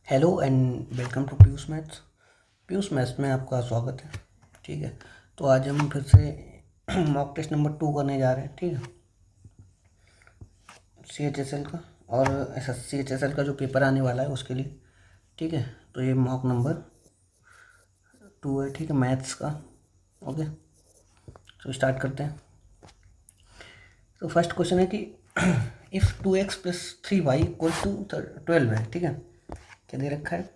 Hello and welcome to Piyush maths. Piyush maths में आपका स्वागत है। ठीक है, तो आज हम फिर से मॉक टेस्ट नंबर 2 करने जा रहे हैं। ठीक है, CHSL का और CHSL का जो पेपर आने वाला है उसके लिए। ठीक है, तो ये मॉक नंबर 2 है। ठीक है, मैथ्स का। ओके, तो स्टार्ट करते हैं। तो फर्स्ट क्वेश्चन है कि if 2x plus 3y equal to 12 है। ठीक है, क्या दे रखा है?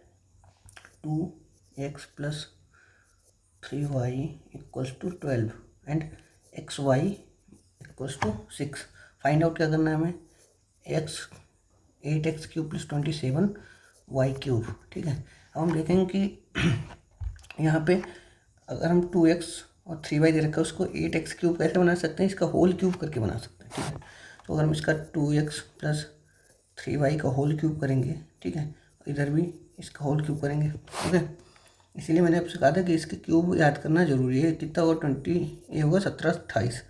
2x plus 3y equals to 12 and xy equals to 6। Find out क्या करना है हमें? 8x cube plus 27y cube. ठीक है, अब हम देखेंगे कि यहाँ पे अगर हम 2x और 3y दे रखा है उसको 8x क्यूब कैसे बना सकते हैं? इसका होल क्यूब करके बना सकते हैं। ठीक है, तो अगर हम इसका 2x प्लस 3y का होल क्यूब करेंगे, ठीक है, इधर भी इसका होल क्यूब करेंगे। ओके, इसीलिए मैंने आपसे कहा था कि इसके क्यूब याद करना जरूरी है। कितना होगा? 20, ये होगा 17 28।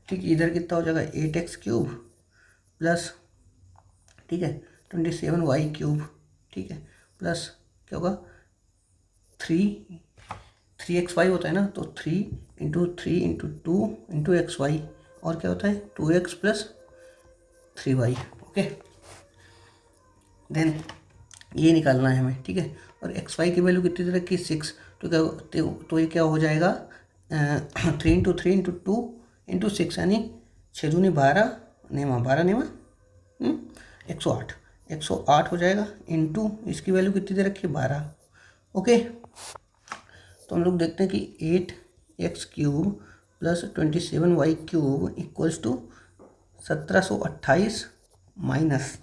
ठीक, इधर कितना हो जाएगा? 8x क्यूब प्लस, ठीक है, 27y क्यूब। ठीक है, प्लस क्या होगा? 3x y होता है ना, तो 3 × 3 × 2 × xy, और क्या होता है? 2x plus 3y। Okay, then ये निकालना है हमें। ठीक है, और XY की वैल्यू कितनी दे रखी? 6। तो क्या, तो ये क्या हो जाएगा? 3 × 3 × 2 × 6, यानी 6 दूनी 12, नहीं वहाँ 12 नहीं वहाँ 108। 108 हो जाएगा इंटू इसकी वैल्यू कितनी दे रखी है? 12। ओके, तो हम लोग देखते हैं कि 8x cube plus 27y cube equals to 1728 minus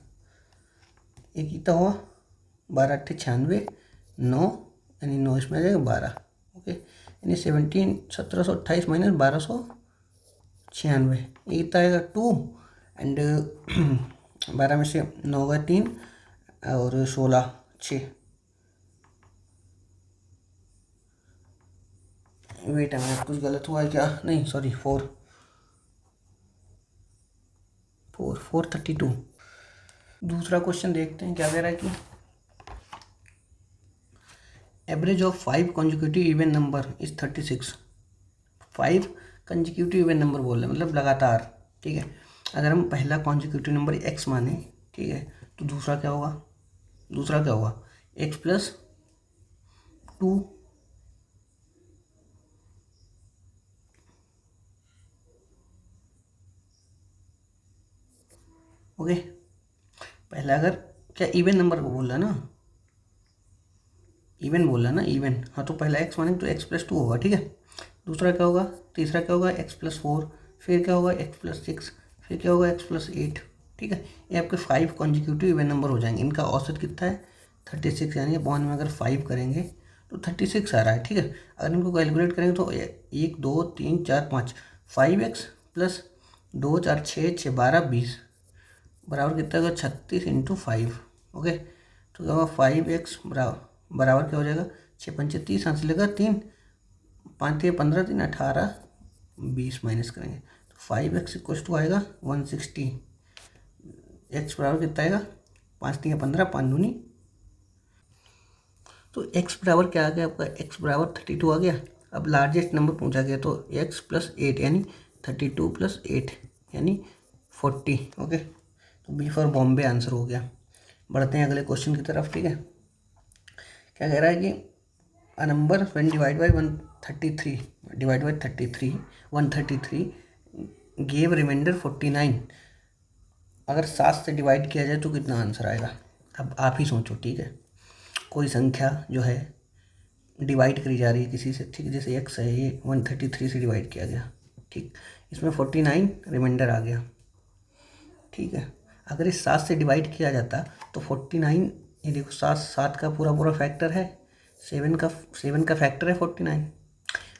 ये कितना हुआ? 12 8 96, 9, यानी 9 इसमें आ जाएगा 12। ओके, यानी 1728 माइनस 1296, ये कितना आएगा? 2 एंड 12 में से 9 गया 3 और 16 6। वेट है, मेरा कुछ गलत हुआ है क्या? नहीं सॉरी, 432। दूसरा क्वेश्चन देखते हैं क्या कह रहा है कि average of 5 consecutive even number is 36। 5 consecutive even number बोल रहे हैं, मतलब लगातार। ठीक है, अगर हम पहला कॉन्जिक्यूटिव नंबर x माने, ठीक है, तो दूसरा क्या होगा? दूसरा क्या होगा? x plus 2। ओके, पहला अगर क्या इवन नंबर को बोल रहा है ना, इवन बोल रहा है ना, इवन। हाँ, तो पहला x मानेंगे तो x प्लस 2 होगा। ठीक है, दूसरा क्या होगा? तीसरा क्या होगा? x प्लस 4, फिर क्या होगा? x प्लस 6, फिर क्या होगा? x plus 8। ठीक है, ये आपके 5 कॉन्जिक्यूटिव इवन नंबर हो जाएंगे। इनका औसत कितना है? 36, यानी अपॉन में अगर 5 करेंगे तो 36 आ रहा है। ठीक है, अगर इनको कैलकुलेट करेंगे तो 1 2 3 4 5, 5x प्लस 2 4 6 6 12 20 बराबर कितना होगा? 36 × 5। ओके, तो क्या होगा? 5x बराबर क्या हो जाएगा? 6 पंचे 30, यहाँ से लेगा 3, 5 3 15, 3 18 20 माइनस करेंगे तो 5x इक्वल टू आएगा 160। x बराबर कितना आएगा? 5 3 15, 5 दूनी, तो x बराबर क्या आ गया आपका? x बराबर 32 आ गया। अब लार्जेस्ट नंबर पूछा गया तो x प्लस 8, यानी 32 प्लस 8 यानी 40। ओके, तो बी फॉर बॉम्बे आंसर हो गया। बढ़ते हैं अगले क्वेश्चन की तरफ। ठीक है, क्या कह रहा है कि a number when divide by 133 divide by 33 133 gave remainder 49। अगर 7 से डिवाइड किया जाए तो कितना आंसर आएगा? अब आप ही सोचो। ठीक है, कोई संख्या जो है डिवाइड करी जा रही है किसी से, ठीक है, जैसे x है, ये 133 से डिवाइड किया गया। ठीक, इसमें 49 रिमाइंडर आ गया। ठीक है, अगर इस 7 से डिवाइड किया जाता तो 49, ये देखो 7 7 का पूरा पूरा फैक्टर है, 7 का फैक्टर है 49,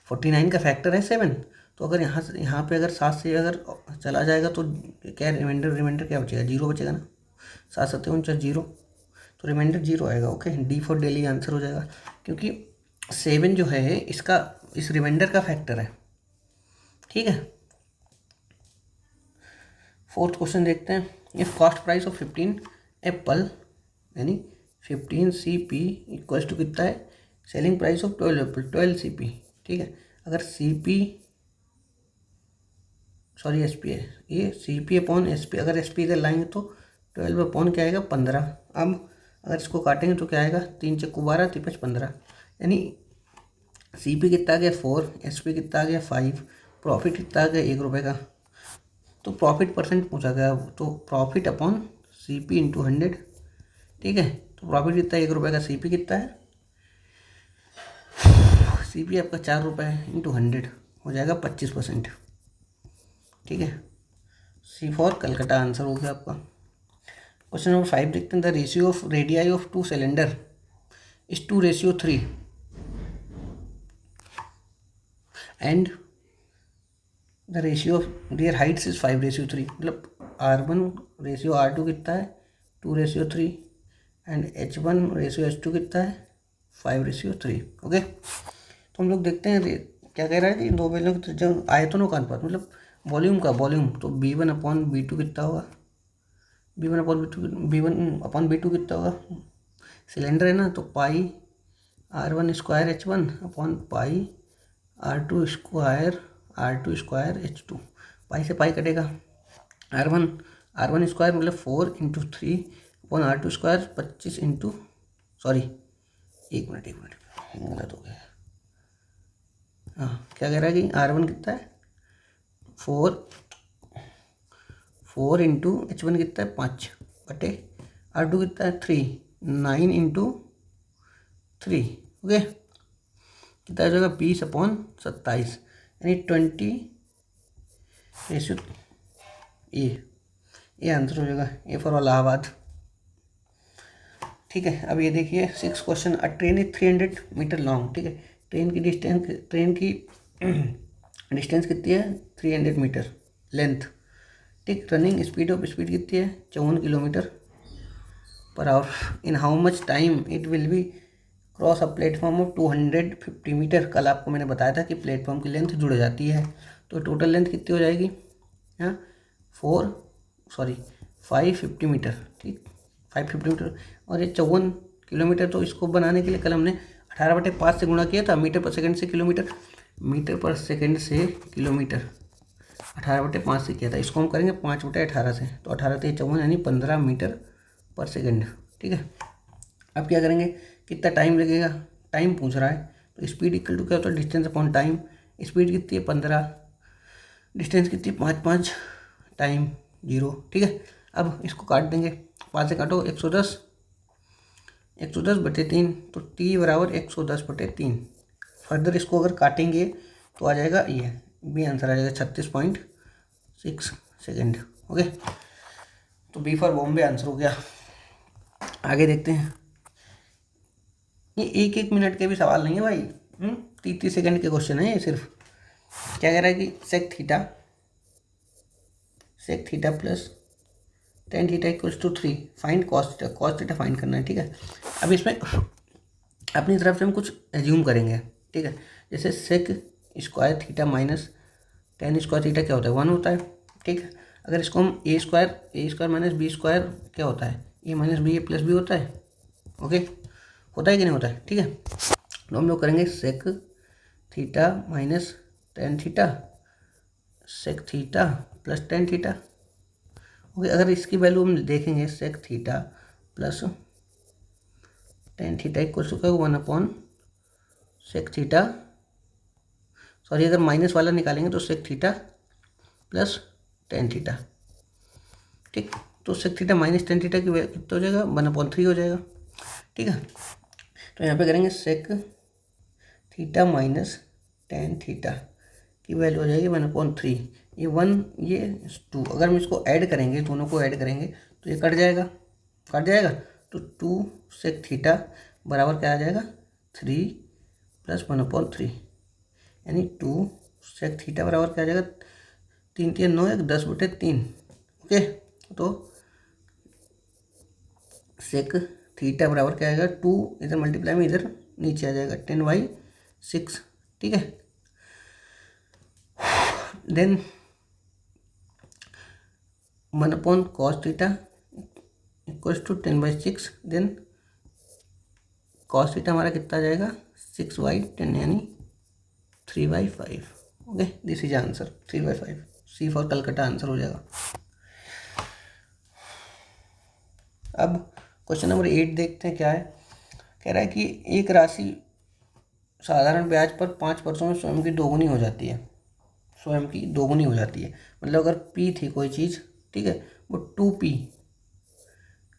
49 का फैक्टर है 7। तो अगर यहाँ पे अगर 7 से अगर चला जाएगा तो क्या रिमाइंडर क्या बचेगा? 0 बचेगा ना। 7 7 49 0, तो रिमाइंडर 0 आएगा। Okay, D for daily answer हो जाएगा, क्योंकि 7 जो है इसका इस रिमाइंडर का फैक्टर है। ठीक है, फोर्थ क्वेश्चन देखते हैं। If cost price of 15 Apple, यानी 15 CP इक्वल्स टू कितना है, सेलिंग प्राइस ऑफ 12 CP, ठीक है। अगर CP सॉरी SP है, ये CP अपॉन SP, अगर SP इधर लाएंगे तो 12 अपॉन क्या आएगा 15। अब अगर इसको काटेंगे तो क्या आएगा, 3 चक्कू 12, 3 5 15, यानी CP कितना आ गया 4, SP कितना आ गया 5, प्रॉफिट कितना आ गया 1 रुपये का। तो प्रॉफिट परसेंट पूछा गया, तो प्रॉफिट अपॉन CP इंटू 100, ठीक है। तो प्रॉफिट कितना है 1 रुपये का, CP कितना है, CP आपका 4 रुपये इंटू 100 हो जाएगा 25%, ठीक है। C4 कलकत्ता आंसर हो गया आपका। क्वेश्चन नंबर 5 देखते हैं, the ratio of radii of 2 cylinder is 2:3 and the ratio of their Heights is 5:3, मतलब R1 रेशियो R2 कितना है 2:3 एंड H1 रेशियो H2 कितना है 5:3, ओके। तो हम लोग देखते हैं क्या कह रहा है कि दो बेलों की जो आयतनों का अनुपात, मतलब वॉल्यूम का वॉल्यूम, तो B1 अपॉन B2 कितना होगा, B1 अपॉन B2 कितना होगा, सिलेंडर है ना, तो पाई R1 square H1 upon pi R2 square H2, पाई से पाई कटेगा, R1 स्क्वायर मतलब 4 into 3 upon R2 square 25 into, sorry एक मिनट गलत हो गया, हाँ क्या कह रहा है कि R1 कितना है 4 इंटू H1 कितना है 5 बटे R2 कितना है 3, 9 इंटू 3, ओके। कितना हो जाएगा 20/27, यानी 20 ये आंसर हो जाएगा, ए फॉर इलाहाबाद, ठीक है। अब ये देखिए 6 question, a train is 300 metre long, ठीक है। ट्रेन की डिस्टेंस कितनी है 300 मीटर लेंथ, ठीक। रनिंग स्पीड कितनी है 54 kilometre per hour, in how much time it will be cross a platform of 250 metre. कल आपको मैंने बताया था कि प्लेटफॉर्म की लेंथ जुड़ जाती है, तो टोटल लेंथ कितनी हो जाएगी, हाँ 550 मीटर, ठीक 550 मीटर, और ये 54 किलोमीटर। तो इसको बनाने के लिए कल हमने 18/5 से गुणा किया था, मीटर पर सेकंड से किलोमीटर, 18/5 से किया था। इसको हम करेंगे 5/18 से, तो 18 से 54 यानी 15 मीटर पर सेकंड, ठीक है। अब क्या करेंगे, कितना टाइम लगेगा, टाइम पूछ रहा है, तो स्पीड इक्वल टू क्या होता है डिस्टेंस अपॉन टाइम। स्पीड कितनी है 15, डिस्टेंस कितनी 5 टाइम 0, ठीक है। अब इसको काट देंगे, 5 से काटो 110 बटे 3, तो T बराबर 110/3। फर्दर इसको अगर काटेंगे तो आ जाएगा ये बी आंसर आ जाएगा 36.6 सेकेंड, ओके। तो बी फॉर बॉम्बे आंसर हो गया। आगे देखते हैं, ये 1-1 मिनट के भी सवाल नहीं है भाई, 30 सेकेंड के क्वेश्चन है ये सिर्फ। क्या कह रहा है कि sec theta plus tan theta equals to 3, find cos theta find करना है, ठीक है। अब इसमें अपनी तरफ से हम कुछ एज्यूम करेंगे, ठीक है। जैसे sec square theta minus tan square theta क्या होता है 1 होता है, ठीक है। अगर इसको हम ए स्क्वायर माइनस बी स्क्वायर क्या होता है ए माइनस बी प्लस बी होता है, ओके, होता है कि नहीं होता है, ठीक है। तो हम लोग करेंगे sec theta minus tan theta, sec theta plus tan theta, okay. अगर इसकी वैल्यू हम देखेंगे sec theta plus tan theta equal to क्या 1/सेक थीटा, सॉरी अगर माइनस वाला निकालेंगे तो sec theta plus tan theta, ठीक। तो sec theta minus tan theta की कितना हो जाएगा 1/3 हो जाएगा, ठीक है। तो यहाँ पे करेंगे sec theta minus tan theta की वैल्यू हो जाएगी 1/3, ये 1 ये 2, अगर हम इसको ऐड करेंगे दोनों को ऐड करेंगे तो ये कट जाएगा, तो 2 सेक थीटा बराबर क्या आ जाएगा 3 प्लस 1/3, यानी 2 सेक थीटा बराबर क्या आ जाएगा 3 3 9 1 10/3, ओके। तो सेक थीटा बराबर क्या आएगा 2 इधर मल्टीप्लाई में इधर नीचे आ जाएगा 10/6, ठीक है। Then 1/cos theta equals to 10/6, then cos theta हमारा कितना आ जाएगा 6/10 यानी 3/5। Okay, this is answer 3/5। C for Calcutta answer हो जाएगा। अब क्वेश्चन नंबर 8 देखते हैं क्या है। कह रहा है कि एक राशि साधारण ब्याज पर 5 वर्षों में स्वयं की दोगुनी हो जाती है। स्वयं की दोगुनी हो जाती है मतलब अगर पी थी कोई चीज़, ठीक है, वो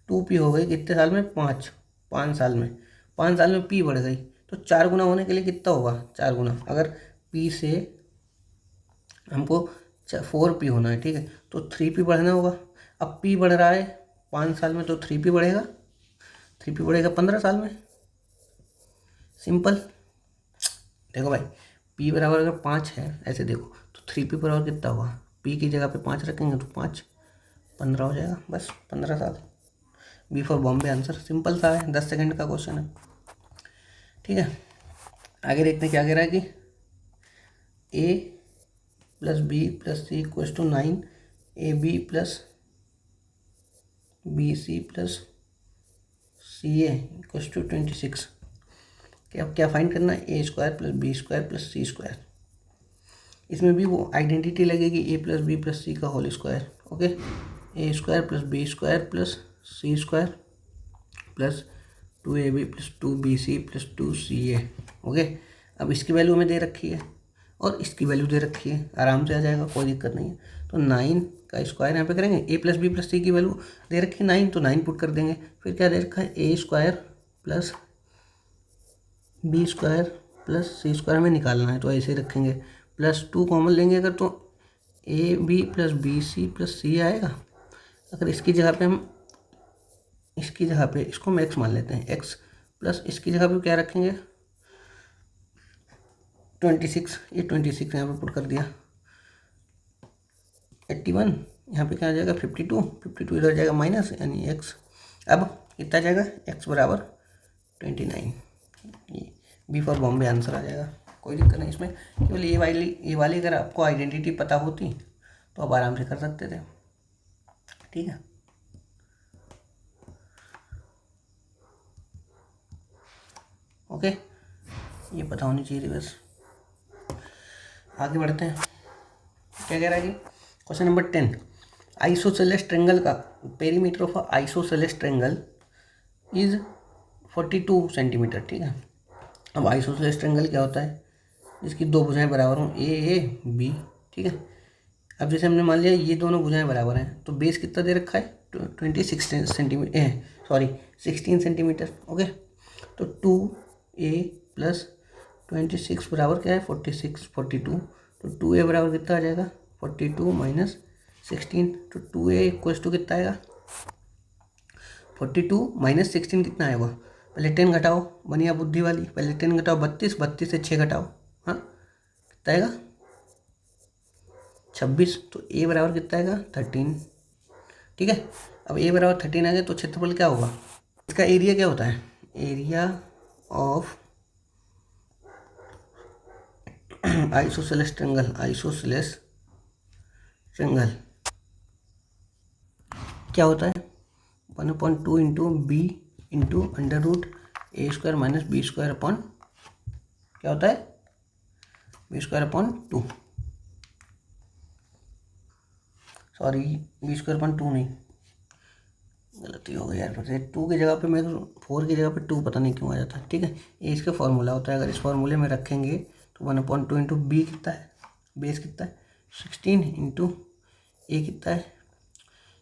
2p हो गई कितने साल में, 5 साल में। 5 साल में पी बढ़ गई तो 4 गुना होने के लिए कितना होगा, 4 गुना। अगर पी से हमको 4p होना है, ठीक है, तो 3p बढ़ना होगा। अब p बढ़ रहा है 5 साल में तो 3p बढ़ेगा, 3p बढ़ेगा 15 साल में। सिंपल। देखो भाई, p बराबर अगर 5 है, ऐसे देखो तो 3p बराबर कितना होगा, p की जगह पे 5 रखेंगे तो 5 15 हो जाएगा, बस 15 साल। B for Bombay answer. Simple सा है, 10 सेकंड का क्वेश्चन है, ठीक है। आगे देखते हैं क्या कह रहा है कि a plus B plus C equals to 9, AB plus BC plus CA equals to 26। क्या फाइंड करना है, A² plus B² plus C²। इसमें भी वो आइडेंटिटी लगेगी A plus B plus C का whole square. Okay, A² plus B² plus C² plus 2AB plus 2BC plus 2CA। Okay, अब इसकी वैल्यू हमें दे रखी है और इसकी वैल्यू दे रखी है, आराम से आ जाएगा, कोई दिक्कत नहीं है। तो 9 का स्क्वायर यहाँ पे करेंगे, A प्लस बी प्लस सी की वैल्यू दे रखी है 9, तो 9 पुट कर देंगे। फिर क्या दे रखा है, A² plus B² plus C² हमें निकालना है, तो ऐसे ही रखेंगे। प्लस 2 कॉमन लेंगे अगर तो AB plus BC plus C आएगा। अगर इसकी जगह पे हम इसको हम x मान लेते हैं, x प्लस इसकी जगह पे क्या रखेंगे 26, ये 26 यहाँ पे पुट कर दिया। 81 यहाँ पे क्या आ जाएगा 52 इधर जाएगा माइनस यानी x। अब कितना जाएगा, x बराबर 29। बी फॉर बॉम्बे आंसर आ जाएगा, कोई दिक्कत नहीं इसमें। केवल ये वाली अगर आपको आइडेंटिटी पता होती तो आप आराम से कर सकते थे, ठीक है। ओके, ये पता होनी चाहिए थी बस। आगे बढ़ते हैं, क्या कह रहा है कि क्वेश्चन नंबर 10, आइसोसेलेस ट्रायंगल का perimeter of isosceles triangle is 42 centimetre, ठीक है। अब आइसोसेलेस ट्रायंगल क्या होता है, जिसकी दो भुजाएं बराबर हों, ए बी, ठीक है। अब जैसे हमने मान लिया ये दोनों भुजाएं बराबर हैं, तो बेस कितना दे रखा है 16 सेंटीमीटर। ओके, तो 2a प्लस 26 बराबर क्या है 42। तो 2a बराबर कितना आ जाएगा 42 माइनस 16, तो 2a इक्वल्स टू कितना आएगा 42 माइनस 16 कितना आएगा, पहले 10 घटाओ, बनिया बुद्धि वाली, पहले 10 घटाओ 32 से 6 घटाओ, हाँ कितना आएगा 26। तो a बराबर कितना आएगा 13, ठीक है। अब a बराबर 13 आ गया तो क्षेत्रफल क्या होगा, इसका एरिया क्या होता है, एरिया ऑफ आइसोसेलेस ट्रायंगल क्या होता है 1/2 into B into under root A² minus B² upon क्या होता है B²/2, सॉरी B²/2 नहीं, गलती हो गई यार, फिर 2 की जगह पे मेरे 4 की जगह पे 2 पता नहीं क्यों आ जाता है, ठीक है। ये इसका फॉर्मूला होता है, अगर इस फॉर्मूले में रखेंगे तो 1/2 इंटू बी कितना है, बेस कितना है 16 इंटू ए कितना है,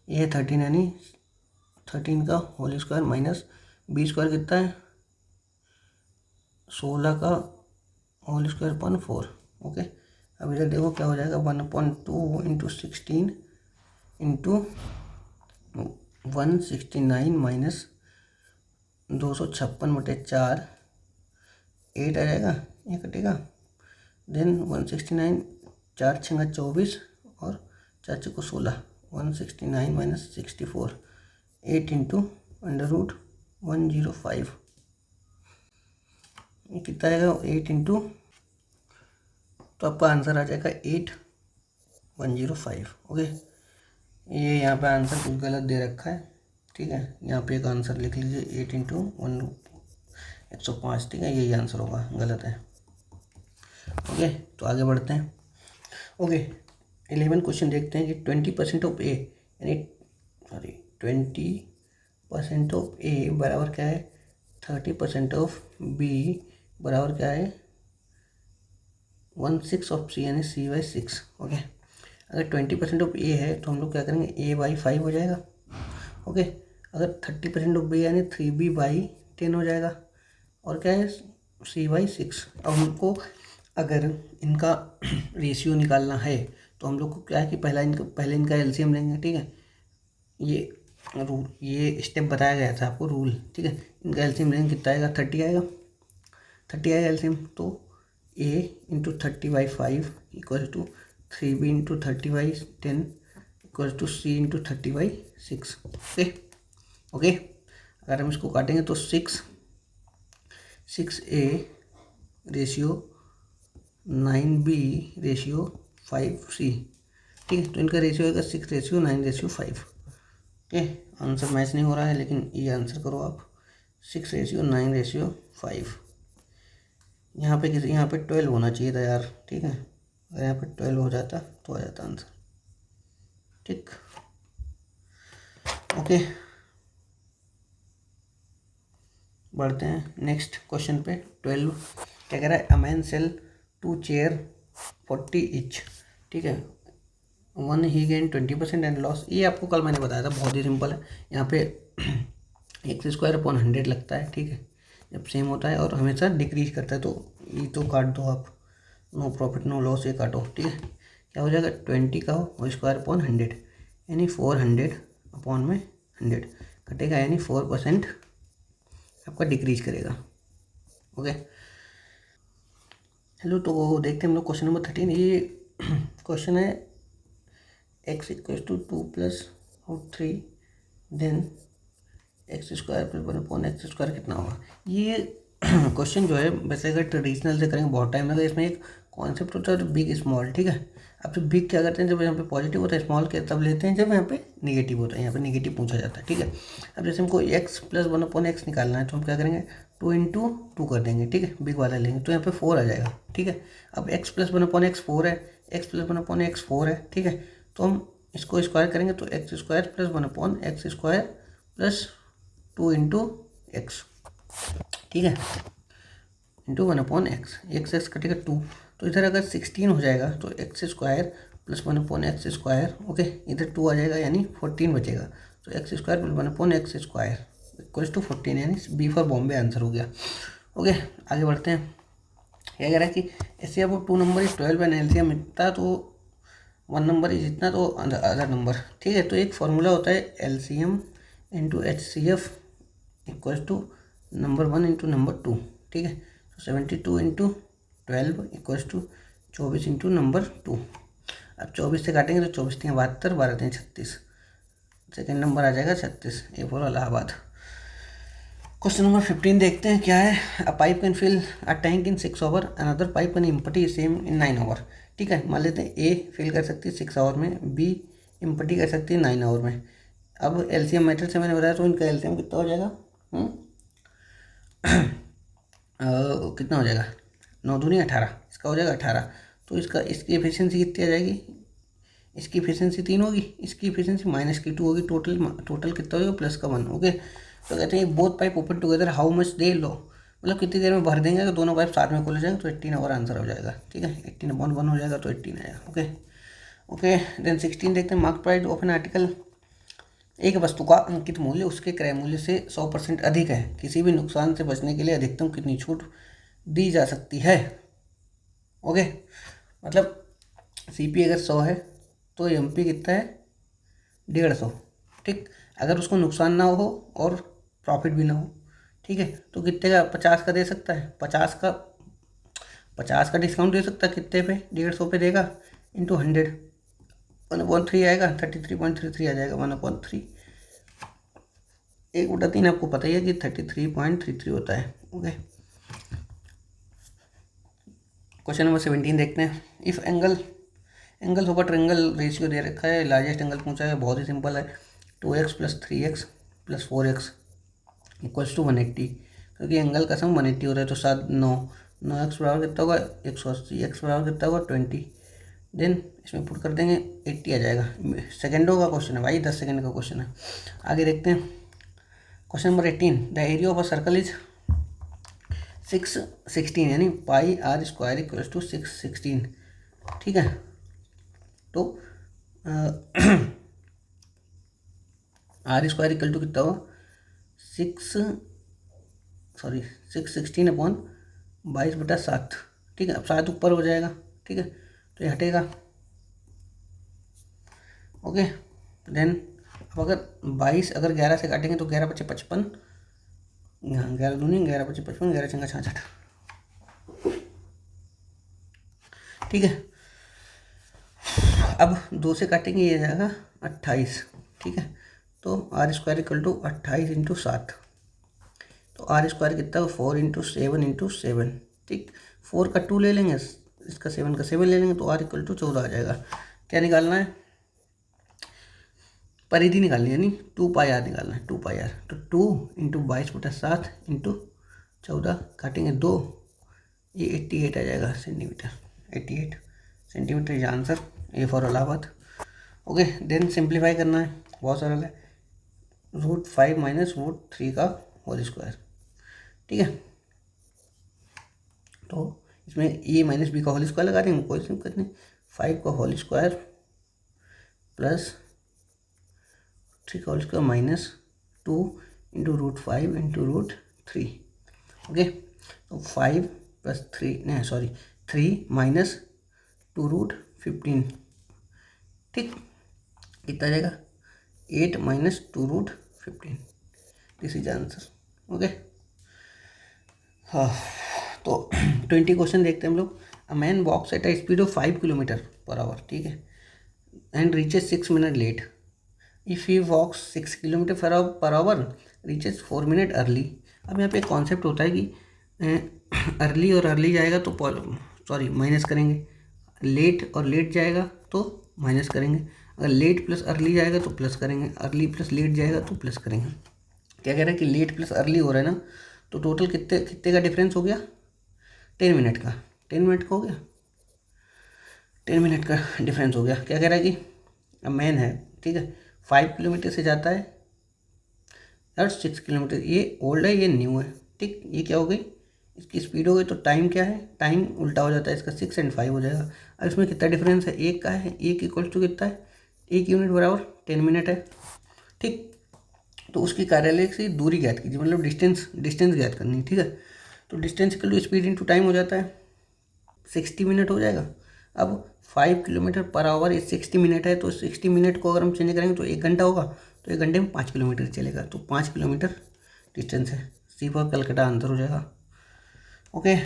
ये है 13 यानी 13 का होल स्क्वायर माइनस B² कितना है 16 का होल स्क्वायर अपॉन 4। ओके, अब इधर देखो क्या हो जाएगा 1/2 इंटू 16 इंटू 169 माइनस 256/4, 8 आ जाएगा, ये कटेगा, देन 169, 4 छंगा 24 और 4 चौको 16, 169 माइनस 64, 8 इंटू अंडर रूट 105, ये कितना आएगा 8 इंटू, तो आपका आंसर आ जाएगा 8105। ओके, ये यहाँ पे आंसर कुछ गलत दे रखा है, ठीक है। यहाँ पे एक आंसर लिख लीजिए 8 इंटू 1, 105, ठीक है, यही आंसर होगा, गलत है। ओके, तो आगे बढ़ते हैं। ओके, 11 क्वेश्चन देखते हैं कि 20% ऑफ ए यानी 20% ऑफ ए बराबर क्या है 30% ऑफ बी बराबर क्या है 1/6 ऑफ सी यानी C/6। ओके, अगर 20% ऑफ ए है तो हम लोग क्या करेंगे A/5 हो जाएगा। ओके, अगर 30% ऑफ बी यानी 3B/10 हो जाएगा, और क्या है C/6। अब हमको अगर इनका रेशियो निकालना है तो हम लोग को क्या है कि पहले इनका एलसीएम लेंगे, ठीक है, ये स्टेप बताया गया था आपको रूल, ठीक है। इनका एलसीएम लेंगे, कितना आएगा 30 आएगा, 30 आएगा एलसीएम, तो A into 30/5 equal to 3B into 30/10 equal to C into 30/6। Okay okay, अगर हम इसको काटेंगे तो 6A ratio 9B ratio 5C, ठीक है। तो इनका रेशियो होगा 6:9:5। ओके, आंसर मैच नहीं हो रहा है, लेकिन ये आंसर करो आप 6:9:5। यहाँ पे 12 होना चाहिए था यार, ठीक है, अगर यहाँ पे 12 हो जाता तो आ जाता आंसर, ठीक। ओके, बढ़ते हैं नेक्स्ट क्वेश्चन पे। 12 क्या कह रहा है, a man sell 2 chair 40 each, ठीक है, 1 ही गेन 20% एंड लॉस। ये आपको कल मैंने बताया था, बहुत ही सिंपल है। यहाँ पे x² / 100 लगता है, ठीक है, जब सेम होता है और हमेशा डिक्रीज करता है, तो ये तो काट दो आप, नो प्रॉफिट नो लॉस, ये काटो, ठीक है। क्या हो जाएगा 20 का हो² / 100 यानी 400/100 कटेगा, यानी 4% आपका डिक्रीज करेगा। ओके, हेलो, तो देखते हैं हम लोग क्वेश्चन नंबर 13। ये क्वेश्चन है x = 2 + 3 देन x² + 1/x² कितना होगा। ये क्वेश्चन जो है वैसे अगर ट्रेडिशनल से करेंगे बहुत टाइम लगेगा। इसमें एक कॉन्सेप्ट होता है बिग स्मॉल, ठीक है। अब जब बिग क्या करते हैं, जब यहाँ पे पॉजिटिव होता है, स्मॉल के तब लेते हैं जब यहाँ पे निगेटिव होता है, यहाँ पे निगेटिव पूछा जाता है, ठीक है। अब जैसे हमको x + 1/x निकालना है, तो हम क्या करेंगे 2 × 2 कर देंगे, ठीक है, बिग वाला लेंगे, तो यहाँ पे 4 आ जाएगा, ठीक है। अब x + 1/x 4 है, x + 1/x 4 है, ठीक है, तो हम इसको स्क्वायर करेंगे तो x² + 1/x² + 2 × x, ठीक है, इंटू 1/x, x कटेगा 2, तो इधर अगर 16 हो जाएगा तो x² + 1/x², ओके, इधर 2 आ जाएगा यानी 14 बचेगा, तो x² + 1/x² इक्वल्स टू 14, यानी B फॉर बॉम्बे आंसर हो गया। ओके, आगे बढ़ते हैं। क्या कह रहा है कि ऐसे अब 2 नंबर इज 12 एंड एलसीएम इतना, तो 1 नंबर इज इतना, तो अदर नंबर, ठीक है। तो एक फॉर्मूला होता है LCM into HCF equals to number 1 into number 2, ठीक है। 72 × 12 इक्वल्स टू 24 × नंबर 2। अब 24 से काटेंगे तो 24 × 72, 12 × 36, सेकेंड नंबर आ जाएगा 36, A for Allahabad. Question number 15 देखते हैं क्या है। A pipe can fill a tank in 6 hour, another pipe can empty same in 9 hour, ठीक है। मान लेते हैं ए फिल कर सकती है 6 आवर में, बी एम्प्टी कर सकती है 9 आवर में। अब एलसीएम मेथड से मैंने बताया, तो इनका एलसीएम कितना हो जाएगा, कितना हो जाएगा 9 दूनी 18, इसका हो जाएगा 18, तो इसकी एफिशिएंसी कितनी आ जाएगी, इसकी एफिशिएंसी 3 होगी, इसकी एफिशिएंसी -2 होगी, टोटल कितना होगा +1। ओके, तो कहते हैं both pipe open together how much दे लो, मतलब कितनी देर में भर देंगे, तो दोनों पाइप साथ में खोले जाएंगे तो 18 आवर आंसर हो जाएगा, ठीक है। 18/1 हो जाएगा तो 18 आएगा। ओके ओके, देन 16 देखते हैं। Mark price of an article, एक वस्तु का अंकित मूल्य उसके क्रय मूल्य से 100% अधिक है, किसी भी नुकसान से बचने के लिए अधिकतम कितनी छूट दी जा सकती है। ओके, मतलब सीपी अगर 100 है तो एमपी कितना है 150, ठीक। अगर उसको नुकसान ना हो और प्रॉफिट भी ना हो, ठीक है, तो कितने का 50 का दे सकता है, 50 का डिस्काउंट दे सकता है, कितने पे 150 पे देगा, इंटू 100, 1/3 आएगा, 33.33 आ जाएगा, 1/3, 1/3 आपको पता ही है कि 33.33 होता है। ओके, क्वेश्चन नंबर 17 देखते हैं। If angles of a triangle ratio दे रखा है, लार्जेस्ट एंगल पूछा है, बहुत ही सिंपल है, 2x + 3x + 4x equals to 180, क्योंकि एंगल का सम 180 हो रहा है। तो 9 एक्स बराबर कितना होगा 180, एक्स बराबर कितना होगा 20। देन इसमें पुट कर देंगे 80 आ जाएगा। सेकेंडों का क्वेश्चन है भाई, 10 सेकेंड का क्वेश्चन है। आगे देखते हैं question number 18। The area of a circle is 616 यानी पाई आर स्क्वायर इक्वल्स टू 616। ठीक है, तो आर स्क्वायर इक्वल टू कितना होगा 616/22/7। ठीक है, अब 7 ऊपर हो जाएगा। ठीक है, तो ये हटेगा। ओके, देन अब अगर 22 अगर 11 से काटेंगे तो 11 बचे 55, यहाँ 11 दूनी 11 बचे 55, 11 चंगा 66। ठीक है, अब 2 से काटेंगे ये जाएगा 28। ठीक है, तो R square equal to 28 into 7। तो आर स्क्वायर कितना है 4 इंटू 7। ठीक, 4 का 2 ले लेंगे, इसका 7 का 7 ले लेंगे, तो आर इक्वल टू 14 आ जाएगा। क्या निकालना है, परिधि निकालनी है, यानी 2 पाई आर निकालना है, 2 पाई आर। तो 2 इंटू 22/7 इंटू 14 काटेंगे 2, ये 88 आ जाएगा centimetre. 88 centimetre is answer, A for Allahabad. Okay, then simplify करना है, बहुत सरल है। √5 माइनस √3 का होल स्क्वायर। ठीक है, तो इसमें ए माइनस बी का होल स्क्वायर लगा देंगे, कोई दिक्कत नहीं। 5 का होल स्क्वायर प्लस 3 का whole square minus 2 into √5 into √3। Okay, तो 5 प्लस 3 नहीं सॉरी 3 माइनस 2√15। ठीक, कितना जाएगा 8 माइनस 2√15। This is answer. ओके, हाँ, तो 20 क्वेश्चन देखते हैं हम लोग। A man walks at a speed of 5 km/h। ठीक है, and reaches 6 minute late. If he walks 6 km/h reaches 4 minute early. अब यहाँ पे एक कॉन्सेप्ट होता है कि अर्ली और अर्ली जाएगा तो सॉरी माइनस करेंगे, लेट और लेट जाएगा तो माइनस करेंगे, अगर लेट प्लस अर्ली जाएगा तो प्लस करेंगे, अर्ली प्लस लेट जाएगा तो प्लस करेंगे। क्या कह रहा है कि लेट प्लस अर्ली हो रहा है ना, तो टोटल कितने कितने का डिफरेंस हो गया 10 मिनट का। 10 मिनट का हो गया, 10 मिनट का डिफरेंस हो गया। क्या कह रहा है कि मैन है, ठीक है, 5 किलोमीटर से जाता है और 6 किलोमीटर। ये ओल्ड है, ये न्यू है। ठीक, ये क्या हो गई इसकी स्पीड हो गई, तो टाइम क्या है, टाइम उल्टा हो जाता है, इसका 6 और 5 हो जाएगा। अब इसमें कितना डिफरेंस है, एक का है, एक इक्वल टू कितना है 1 यूनिट बराबर 10 मिनट है। ठीक, तो उसकी कार्यालय से दूरी ज्ञात कीजिए, मतलब डिस्टेंस ज्ञात करनी है। ठीक है, तो distance equal to speed into time हो जाता है, 60 मिनट हो जाएगा। अब 5 km/h ये 60 मिनट है, तो 60 मिनट को अगर हम चेंज करेंगे तो 1 घंटा होगा, तो 1 घंटे में 5 किलोमीटर चलेगा, तो 5 किलोमीटर डिस्टेंस है। सी फॉर कलकत्ता आंसर हो जाएगा। ओके,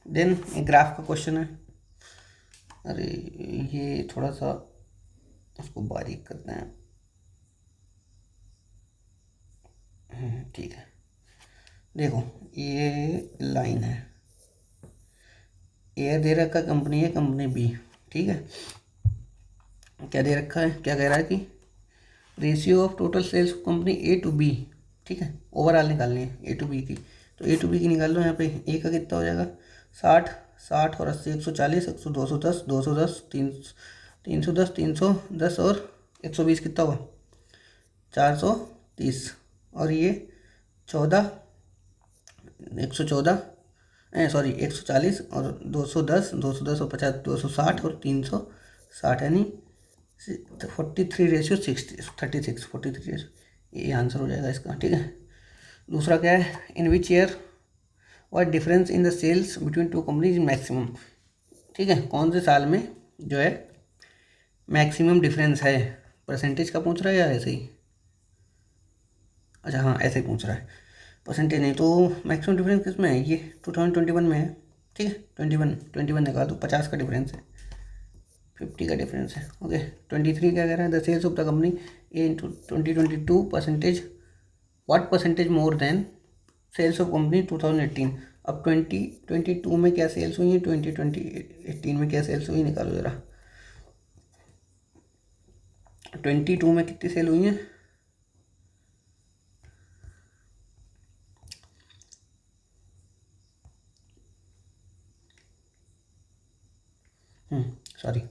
देन एक ग्राफ का क्वेश्चन है। अरे ये थोड़ा सा उसको बारीक करते हैं। ठीक है, देखो ये लाइन है, ए दे रखा कंपनी है, कंपनी बी। ठीक है, क्या दे रखा है, क्या कह रहा है कि ratio of total sales company A to B. ठीक है, ओवरऑल निकालनी है ए टू बी की, तो ए टू बी की निकाल लो। यहाँ पे ए का कितना हो जाएगा 60 और 80 140 100 210 210 310 310 और 120 कितना हुआ 430। और ये 14 114 सॉरी 140 और 210 210 और 50 260 और 360 यानी 43:60 ये आंसर हो जाएगा इसका। ठीक है, दूसरा क्या है, इन विच ईयर और difference in the sales between two companies maximum. ठीक है, कौन से साल में जो है मैक्सिमम डिफरेंस है, परसेंटेज का पूछ रहा है या ऐसे ही, अच्छा हाँ ऐसे ही पूछ रहा है, परसेंटेज नहीं। तो मैक्सिमम डिफरेंस किस में है, ये 2021 में है। ठीक है, 21 निकाल दो, 50 का डिफरेंस है, 50 का डिफरेंस है। ओके, 23 क्या कह रहा है, the sales of the company A into 2022 percentage what percentage more than sales of company 2018। अब 2022 में क्या सेल्स हुई है, 2018 में क्या सेल्स हुई, निकालो जरा। 22 में कितनी सेल हुई है, सॉरी,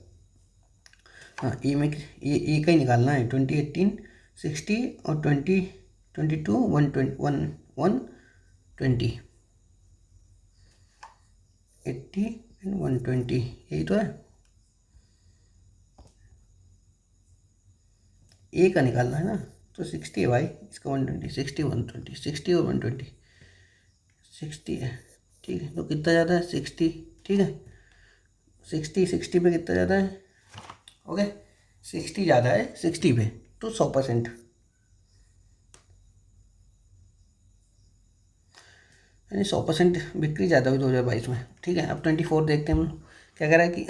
हाँ ए में ए का ही निकालना है। 2018 60 और 2022 120 80 एंड 120, यही तो है। ए का निकालना है ना, तो 60 है भाई, इसका 120, 60 120, 60 और 120, 60 है, ठीक है। तो कितना ज़्यादा है? 60, ठीक है। 60 पे कितना ज़्यादा है? ओके, 60 ज़्यादा है 60 पे, तो 100%, यानी 100% बिक्री ज़्यादा हुई 2022 में, ठीक है। अब 24 देखते हैं हम लोग क्या कह रहा है कि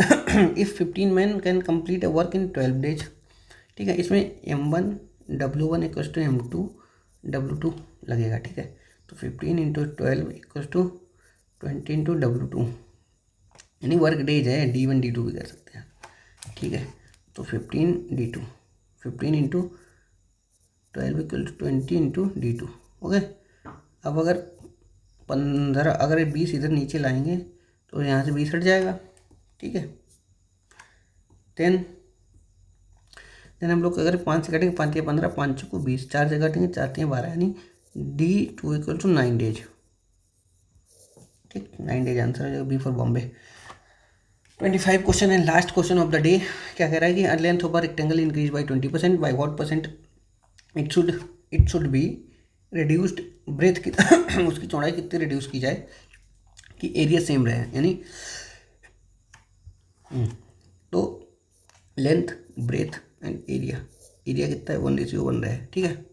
if 15 man can complete a work in 12 days, ठीक है। इसमें M1 W1 equal to M2 W2 लगेगा, ठीक है। तो 15 इंटू 12 इक्वल टू 20 इंटू W2, यानी वर्क डेज है, D1 D2 भी कह सकते हैं, ठीक है। तो 15 D2, 15 इंटू 12 equal to 20 into D2, okay. अब अगर 15, अगर 20 इधर नीचे लाएंगे तो यहाँ से 20 हट जाएगा, ठीक है। देन हम लोग अगर 5 से काटेंगे, 5 या 15, 5 को 20, 4 से काटेंगे, 4 या 12, यानी D2 इक्वल टू 9 डेज, ठीक। 9 डेज आंसर हो जाएगा, B for Bombay. 25 question and last question of the day क्या कह रहा है कि a length of a rectangle increase by 20%, by what percent it should be reduced breadth की उसकी चौड़ाई कितनी रिड्यूस की जाए कि एरिया सेम रहे, यानी तो length, breadth and area, area कितना है 1:1 रहे, ठीक है।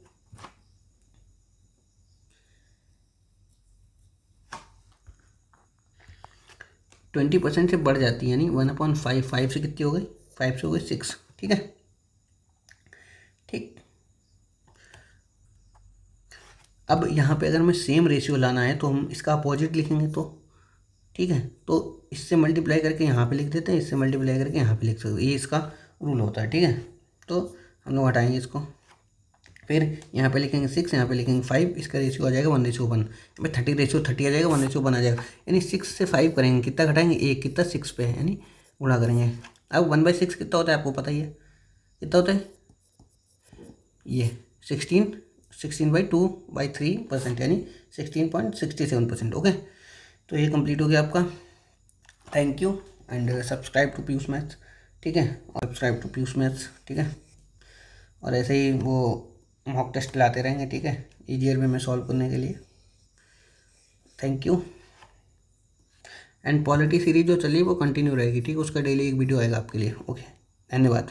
ट्वेंटी परसेंट से बढ़ जाती है, यानी 1/5, 5 से कितनी हो गई, 5 से हो गई 6, ठीक है, ठीक। अब यहाँ पे अगर हमें सेम रेशियो लाना है तो हम इसका अपोजिट लिखेंगे, तो ठीक है। तो इससे मल्टीप्लाई करके यहाँ पे लिख देते हैं, इससे मल्टीप्लाई करके यहाँ पे लिख सकते, ये इसका रूल होता है, ठीक है। तो हम लोग हटाएंगे इसको, फिर यहाँ पे लिखेंगे 6, यहाँ पे लिखेंगे 5, इसका रेशियो आ जाएगा 1:1, यहाँ 30 रेशियो 30 आ जाएगा, 1:1 आ जाएगा, यानी 6 से 5 करेंगे, कितना घटाएंगे 1, कितना 6 पे है, यानी गुणा करेंगे। अब 1/6 कितना होता है आपको पता ही है, कितना होता है ये 16/2/3%, यानी 16.67%, ओके। तो ये कंप्लीट हो गया आपका। Thank you and subscribe to Piyush maths, ठीक है, और सब्सक्राइब टू पीयूष मैथ्स, ठीक है। और ऐसे ही वो मॉक टेस्ट लाते रहेंगे, ठीक है, ईजियर वे में सॉल्व करने के लिए। Thank you. And polity series जो चली वो कंटिन्यू रहेगी, ठीक है, उसका डेली एक वीडियो आएगा आपके लिए, ओके। धन्यवाद।